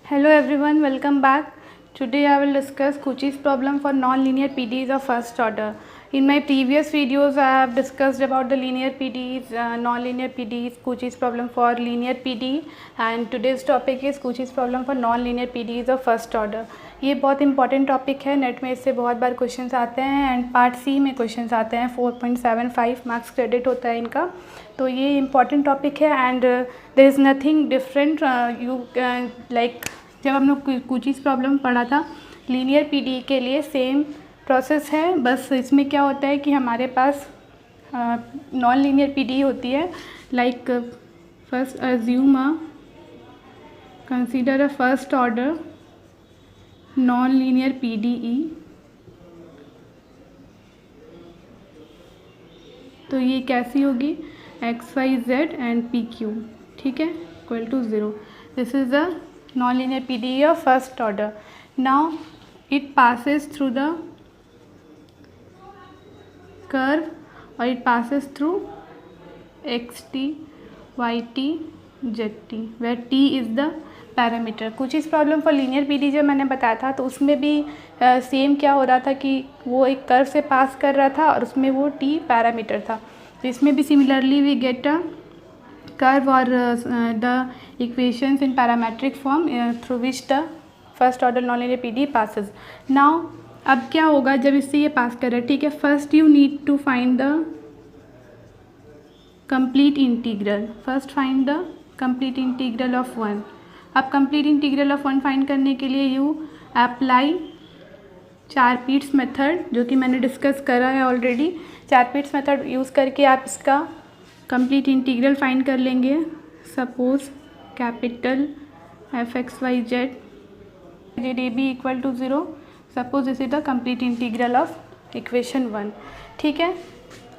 Hello everyone, welcome back. Today I will discuss Cauchy's problem for non-linear PDEs of first order. In my previous videos I have discussed about the linear PDEs, non-linear PDEs, Cauchy's problem for linear PDE, and today's topic is Cauchy's problem for non-linear PDEs of first order. ये बहुत important topic है, net में इससे बहुत बार questions आते हैं and part C में questions आते हैं. 4.75 मार्क्स क्रेडिट होता है इनका. तो ये इम्पॉर्टेंट टॉपिक है and there is nothing different. You like जब हम लोग Cauchy's प्रॉब्लम पढ़ा था लीनियर पीडीई के लिए सेम प्रोसेस है, बस इसमें क्या होता है कि हमारे पास नॉन लीनियर पीडीई होती है. Like first assume consider a first order non linear PDE. तो ये कैसी होगी, X Y Z and P Q, ठीक है, equal to 0. This is the non-linear PDE of first order. Now it passes through the curve or it passes through xt, yt, zt where t is the parameter. Cauchy's problem for linear PD जब मैंने बताया था तो उसमें भी same क्या हो रहा था कि वो एक कर्व से पास कर रहा था और उसमें वो t पैरामीटर था. तो इसमें भी similarly we get a curve or the equations in parametric form through which the first order nonlinear PDE passes. Now अब क्या होगा जब इससे ये पास कर रहा है, ठीक है. First you need to find the complete integral. First find the complete integral of 1. अब कंप्लीट इंटीग्रल ऑफ 1 फाइंड करने के लिए यू अप्लाई चारपीट्स मेथड, जो कि मैंने डिस्कस करा है ऑलरेडी. चारपीट्स मेथड यूज़ करके आप इसका कंप्लीट इंटीग्रल फाइंड कर लेंगे. Suppose capital F X Y Z Z A B equal to 0. Suppose this is the complete integral of equation 1, ठीक है.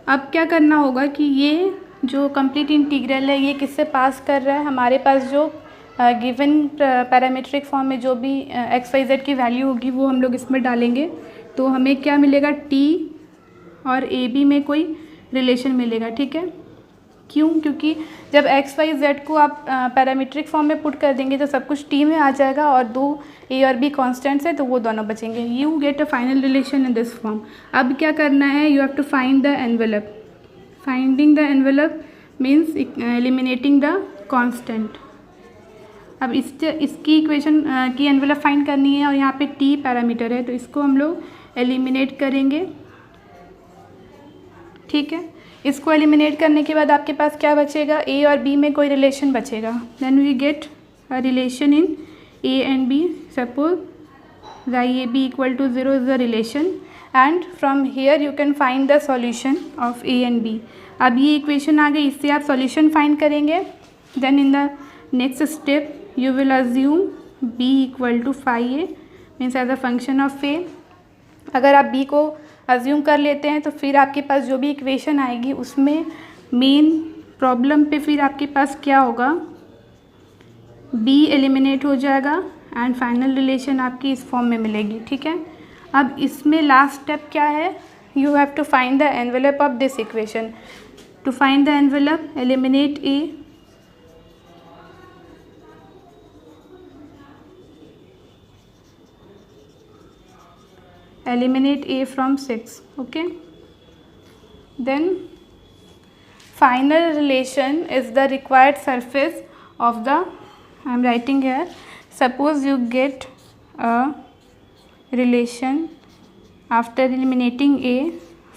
अब क्या करना होगा कि ये जो कंप्लीट इंटीग्रल है ये किससे पास कर रहा है, हमारे पास जो गिवन पैरामीट्रिक फॉर्म में जो भी एक्स वाई जेड की वैल्यू होगी वो हम लोग इसमें डालेंगे. तो हमें क्या मिलेगा, टी और ए बी में कोई रिलेशन मिलेगा, ठीक है. क्यों, क्योंकि जब एक्स वाई जेड को आप पैरामीट्रिक फॉर्म में पुट कर देंगे तो सब कुछ टी में आ जाएगा और दो ए और बी कॉन्स्टेंट्स है तो वो दोनों बचेंगे. You get a final relation in this form. अब क्या करना है, you have to find the envelope. Finding the envelope means eliminating the constant. अब इसकी इक्वेशन की एनवेलप फाइंड करनी है और यहाँ पे टी पैरामीटर है तो इसको हम लोग एलिमिनेट करेंगे, ठीक है. इसको एलिमिनेट करने के बाद आपके पास क्या बचेगा, ए और बी में कोई रिलेशन बचेगा. Then we get a relation in A and B. Suppose Y A B equal to 0 is the relation and from here you can find the solution of A and B. अब ये equation आ गई, इससे आप solution find करेंगे. Then in the next step you will assume B equal to phi A means as a function of A. अगर आप B को अज्यूम कर लेते हैं तो फिर आपके पास जो भी इक्वेशन आएगी उसमें मेन प्रॉब्लम पे फिर आपके पास क्या होगा, बी एलिमिनेट हो जाएगा एंड फाइनल रिलेशन आपकी इस फॉर्म में मिलेगी, ठीक है. अब इसमें लास्ट स्टेप क्या है, you have to find the envelope of this equation. To find the envelope eliminate A, eliminate a from 6, okay. Then final relation is the required surface of the, I am writing here, suppose you get a relation after eliminating a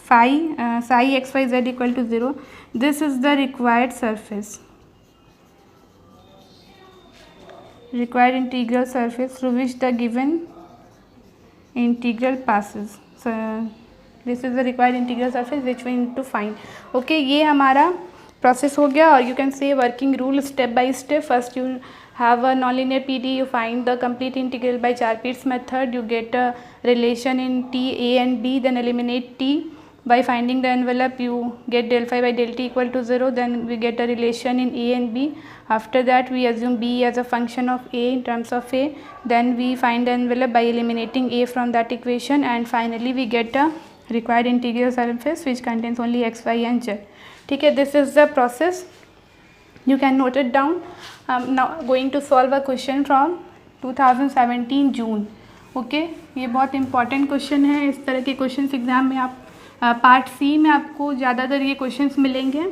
psi x y z equal to 0. This is the required surface, required integral surface through which the given integral passes. So this is the required integral surface which we need to find. Okay, ये हमारा process हो गया और you can say working rule step by step. First you have a nonlinear PDE, you find the complete integral by Charpit's method, you get a relation in t a and b, then eliminate t. By finding the envelope you get del phi by del t equal to 0, then we get a relation in a and b. After that we assume b as a function of a in terms of a, then we find the envelope by eliminating a from that equation and finally we get a required integral surface which contains only x, y and z. ठीक है, this is the process. You can note it down. Now going to solve a question from 2017 June. Okay, ये बहुत important question है। इस तरह के questions exam में आप पार्ट सी में आपको ज़्यादातर ये क्वेश्चंस मिलेंगे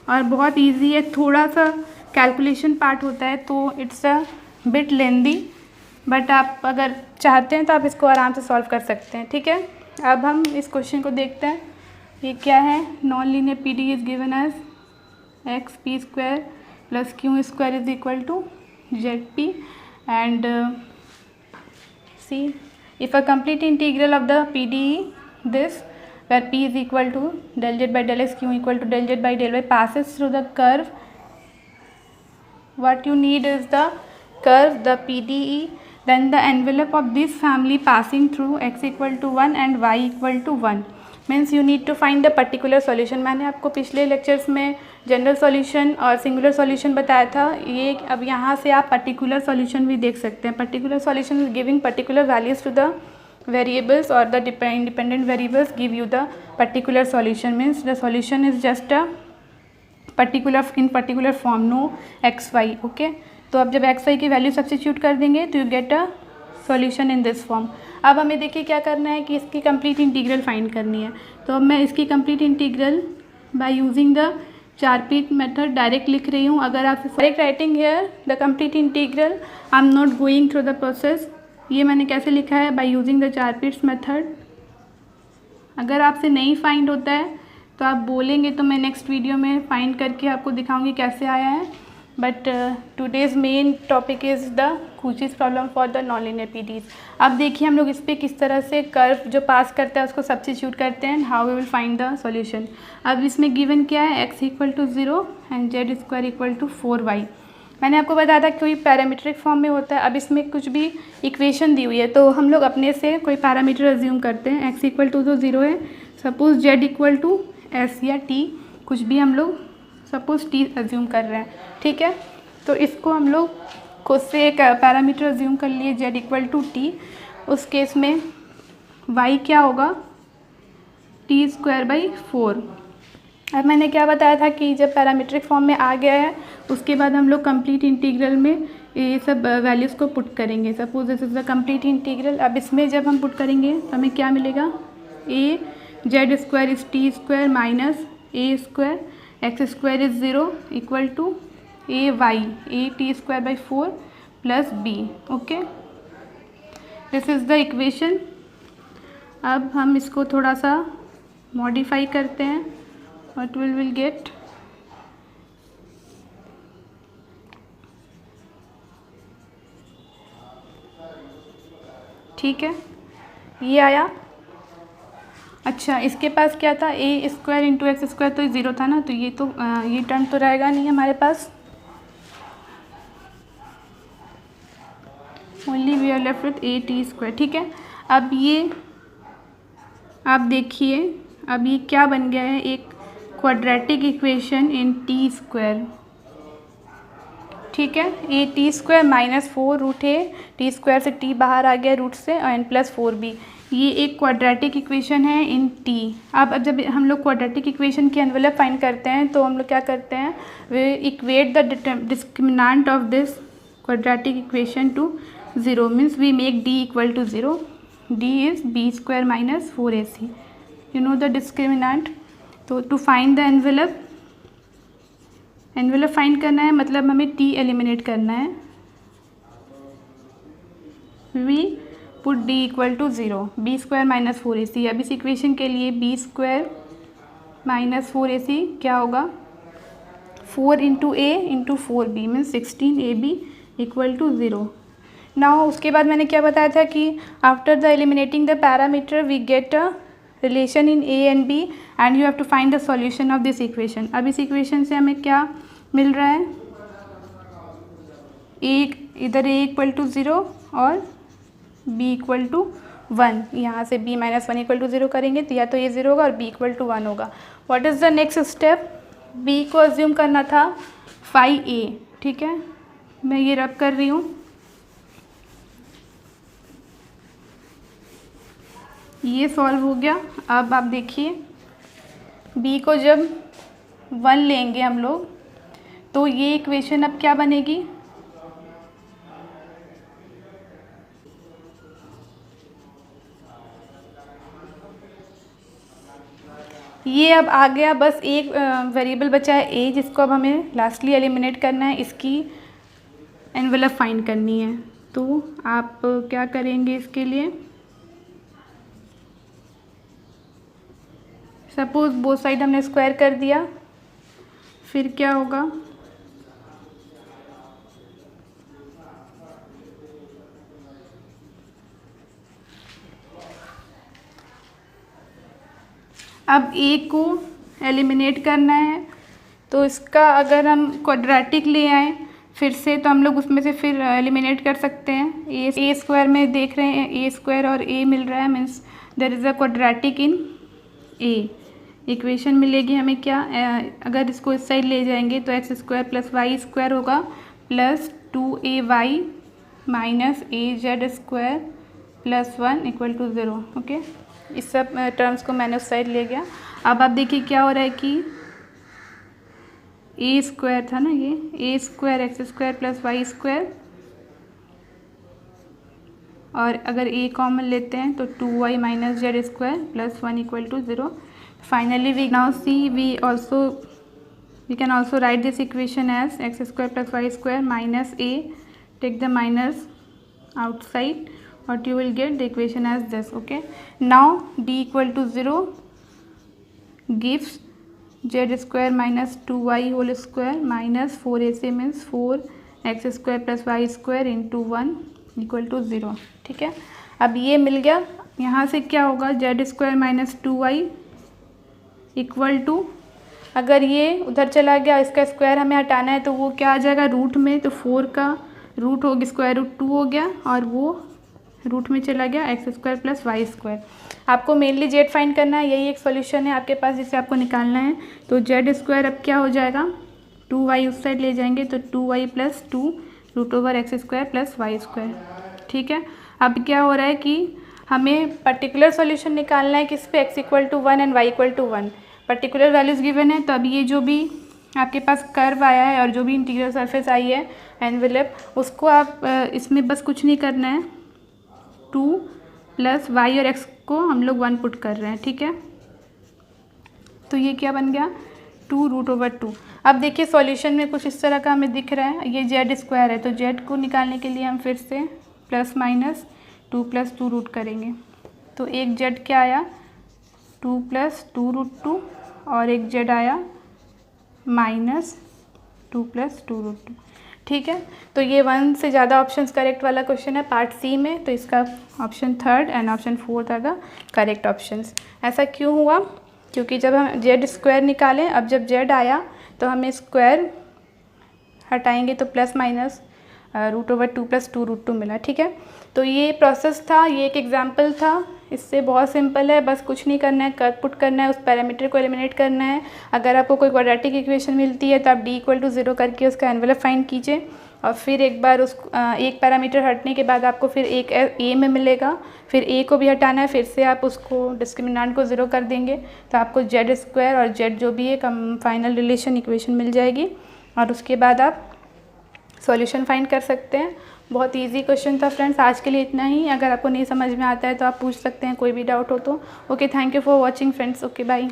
और बहुत इजी है। थोड़ा सा कैलकुलेशन पार्ट होता है तो it's a bit lengthy, but आप अगर चाहते हैं तो आप इसको आराम से सॉल्व कर सकते हैं। ठीक है, अब हम इस क्वेश्चन को देखते हैं। ये क्या है? Non linear P D is given as X P square plus Q square is equal to Z P and C if a complete integral of the P D this where p is equal to del z by del x, q equal to del z by del y passes through the curve. What you need is the curve, the PDE, then the envelope of this family passing through x equal to 1 and y equal to 1 means you need to find the particular solution. मैंने आपको पिछले lectures में general solution और singular solution बताया था। ये अब यहाँ से आप पर्टिकुलर सॉल्यूशन भी देख सकते हैं। Particular solution is giving particular values to the variables or the independent variables give you the particular solution, means the solution is just a particular form, no x y. okay, तो अब जब x y की value substitute कर देंगे तो you get a solution in this form. अब हमें देखिए क्या करना है कि इसकी कंप्लीट इंटीग्रल फाइंड करनी है। तो अब मैं इसकी complete integral by using the Charpit method direct लिख रही हूँ। अगर आप direct writing here the complete integral, I am not going through the process. ये मैंने कैसे लिखा है? By using the Charpit's method. अगर आपसे नहीं फाइंड होता है तो आप बोलेंगे तो मैं नेक्स्ट वीडियो में फाइंड करके आपको दिखाऊंगी कैसे आया है। But today's main topic is the Cauchy's problem for the non linear PDEs. अब देखिए हम लोग इस पर किस तरह से कर्व जो पास करता है उसको सब्स्टिट्यूट करते हैं, how we will find the solution. अब इसमें गिवन क्या है? X equal to 0 and Z square equal to 4y। मैंने आपको बताया था कोई पैरामीट्रिक फॉर्म में होता है। अब इसमें कुछ भी इक्वेशन दी हुई है तो हम लोग अपने से कोई पैरामीटर अज्यूम करते हैं। एक्स इक्वल टू तो 0 है, suppose Z equal to S या टी, कुछ भी हम लोग सपोज टी अज्यूम कर रहे हैं। ठीक है, तो इसको हम लोग खुद से एक पैरामीटर अज्यूम कर लिए जेड इक्वल टू टी। उस केस में वाई क्या होगा? T square by 4। अब मैंने क्या बताया था कि जब पैरामीट्रिक फॉर्म में आ गया है उसके बाद हम लोग कंप्लीट इंटीग्रल में ये सब वैल्यूज़ को पुट करेंगे। Suppose this is the complete integral. अब इसमें जब हम पुट करेंगे तो हमें क्या मिलेगा? A Z square is T square minus A square X square is 0 equal to A Y A T square by 4 plus B. Okay, this is the equation. अब हम इसको थोड़ा सा मॉडिफाई करते हैं। What we will get? ठीक है, ये आया। अच्छा, इसके पास क्या था? ए स्क्वायर इंटू एक्स स्क्वायर तो 0 था ना, तो ये टर्म तो रहेगा नहीं हमारे पास। Only we are left with A T square. ठीक है, अब ये आप देखिए अब ये क्या बन गया है? एक quadratic equation in T square. ठीक है, A T square minus 4 root A, T square से टी बाहर आ गया रूट से, एन प्लस 4b। ये एक क्वाड्रेटिक इक्वेशन है इन टी। अब जब हम लोग क्वाड्रेटिक इक्वेशन की एनवेलप फाइंड करते हैं तो हम लोग क्या करते हैं? We equate the discriminant of this quadratic equation to 0, means we make D equal to 0। D is B square minus 4ac। You know the discriminant. तो to find the envelope find करना है, मतलब हमें टी एलिमिनेट करना है। We put D equal to 0, B square minus 4ac। अब इस equation के लिए बी स्क्वायर माइनस 4ac क्या होगा? 4 into A into 4b means 16ab equal to 0। Now उसके बाद मैंने क्या बताया था कि after the eliminating the parameter we get a relation in A and B and you have to find the solution of this equation. अब इस equation से हमें क्या मिल रहा है? ए इधर ए इक्वल टू 0 और बी इक्वल टू 1। यहाँ से b माइनस 1 इक्वल टू 0 करेंगे तो या तो ए 0 होगा और b इक्वल टू 1 होगा। What is the next step? b को अज्यूम करना था फाई a। ठीक है, मैं ये रब कर रही हूँ। ये सॉल्व हो गया। अब आप देखिए b को जब 1 लेंगे हम लोग तो ये इक्वेशन अब क्या बनेगी? ये अब आ गया, बस एक वेरिएबल बचा है ए, जिसको अब हमें लास्टली एलिमिनेट करना है, इसकी एनवेलप फाइंड करनी है। तो आप क्या करेंगे इसके लिए, सपोज बोथ साइड हमने स्क्वायर कर दिया, फिर क्या होगा, अब ए को एलिमिनेट करना है, तो इसका अगर हम क्वाड्रेटिक ले आए फिर से, तो हम लोग उसमें से फिर एलिमिनेट कर सकते हैं। ए स्क्वायर में देख रहे हैं, ए स्क्वायर और ए मिल रहा है, means there is a quadratic in A. Equation मिलेगी हमें क्या, अगर इसको इस साइड ले जाएंगे तो X square plus Y square होगा plus 2ay minus A Z square plus 1 equal to 0। Okay, इस सब टर्म्स को मैंने उस साइड ले गया। अब आप देखिए क्या हो रहा है कि ए स्क्वायर था ना, ये A square X square plus Y square, और अगर ए कॉमन लेते हैं तो 2y minus Z square plus 1 equal to 0। Finally we now see we can also write this equation as x square plus y square minus a, take the minus outside, what you will get the equation as this. Okay, now d equal to 0 gives z square minus 2y whole square minus 4ac means 4x square plus y square into 1 equal to 0। ठीक है, अब ये मिल गया। यहाँ से क्या होगा, z square minus 2y equal to, अगर ये उधर चला गया, इसका स्क्वायर हमें हटाना है, तो वो क्या आ जाएगा रूट में, तो 4 का रूट हो गया, स्क्वायर रूट 2 हो गया, और वो रूट में चला गया X square plus Y square. आपको मेनली जेड फाइंड करना है, यही एक सॉल्यूशन है आपके पास जिसे आपको निकालना है। तो जेड स्क्वायर अब क्या हो जाएगा, 2y उस साइड ले जाएंगे तो 2y plus 2 root over X square plus Y square. ठीक है, अब क्या हो रहा है कि हमें पर्टिकुलर सॉल्यूशन निकालना है किस पे, x equal to 1 and y equal to 1। Particular values given है, तो अब ये जो भी आपके पास कर्व आया है और जो भी इंटीग्रल सरफेस आई है एनवेलप, उसको आप इसमें बस कुछ नहीं करना है, 2 प्लस वाई और x को हम लोग 1 पुट कर रहे हैं। ठीक है, तो ये क्या बन गया, 2 रूट ओवर 2। अब देखिए सॉल्यूशन में कुछ इस तरह का हमें दिख रहा है, ये जेड स्क्वायर है, तो जेड को निकालने के लिए हम फिर से प्लस माइनस 2 प्लस 2 रूट करेंगे। तो एक जेड क्या आया, 2 प्लस 2 रूट 2, और एक जेड आया माइनस 2 प्लस 2 रूट 2। ठीक है, तो ये 1 से ज़्यादा ऑप्शंस करेक्ट वाला क्वेश्चन है पार्ट सी में, तो इसका option 3 and option 4 are the correct options. ऐसा क्यों हुआ, क्योंकि जब हम जेड स्क्वायर निकालें, अब जब जेड आया तो हमें स्क्वायर हटाएंगे तो plus minus root over 2 plus 2 root 2 मिला। ठीक है, तो ये प्रोसेस था, ये एक एग्जांपल था, इससे बहुत सिंपल है, बस कुछ नहीं करना है, कर्व पुट करना है, उस पैरामीटर को एलिमिनेट करना है। अगर आपको कोई क्वाड्रेटिक इक्वेशन मिलती है तो आप d इक्वल टू 0 करके उसका एनवेलप फाइंड कीजिए, और फिर एक बार उस एक पैरामीटर हटने के बाद आपको फिर एक a में मिलेगा, फिर a को भी हटाना है, फिर से आप उसको डिस्क्रिमिनेंट को 0 कर देंगे, तो आपको जेड स्क्वायर और जेड जो भी है फाइनल रिलेशन इक्वेशन मिल जाएगी, और उसके बाद आप सॉल्यूशन फाइंड कर सकते हैं। बहुत इजी क्वेश्चन था फ्रेंड्स, आज के लिए इतना ही। अगर आपको नहीं समझ में आता है तो आप पूछ सकते हैं, कोई भी डाउट हो तो। Okay, thank you for watching friends. Okay, bye.